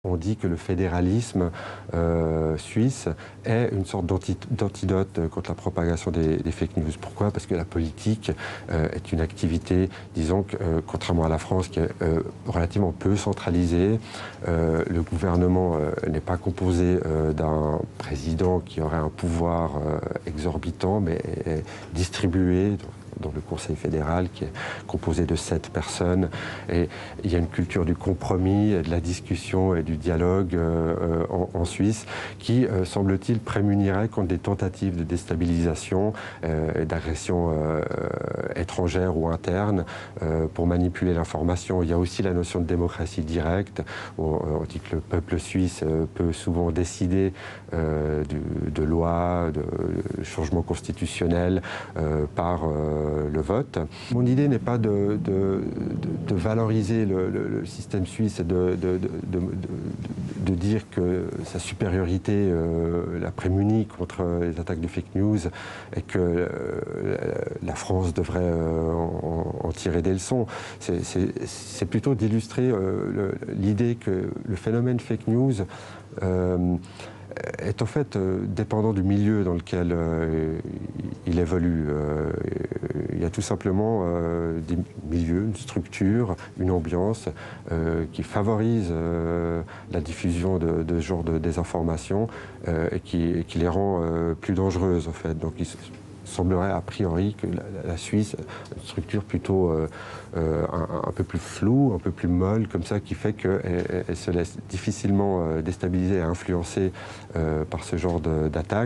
on dit que le fédéralisme suisse est une sorte d'antidote contre la propagation des fake news. Pourquoi? Parce que la politique est une activité, disons, contrairement à la France, qui est relativement peu centralisée. Le gouvernement n'est pas composé d'un président qui aurait un pouvoir exorbitant, mais est distribué dans le Conseil fédéral qui est composé de 7 personnes. Et il y a une culture du compromis, de la discussion et du dialogue en Suisse qui, semble-t-il, prémunirait contre des tentatives de déstabilisation et d'agression étrangère ou interne pour manipuler l'information. Il y a aussi la notion de démocratie directe. On dit que le peuple suisse peut souvent décider de lois, de changements constitutionnels par le vote. Mon idée n'est pas de valoriser le système suisse et de dire que sa supériorité la prémunit contre les attaques de fake news et que la France devrait en tirer des leçons. C'est plutôt d'illustrer l'idée que le phénomène fake news est en fait dépendant du milieu dans lequel il évolue. Il y a tout simplement des milieux, une structure, une ambiance qui favorise la diffusion de ce genre de désinformation et qui les rend plus dangereuses en fait. Donc, il semblerait a priori que la Suisse a une structure plutôt un peu plus floue, un peu plus molle, comme ça, qui fait qu'elle se laisse difficilement déstabiliser et influencer par ce genre d'attaque.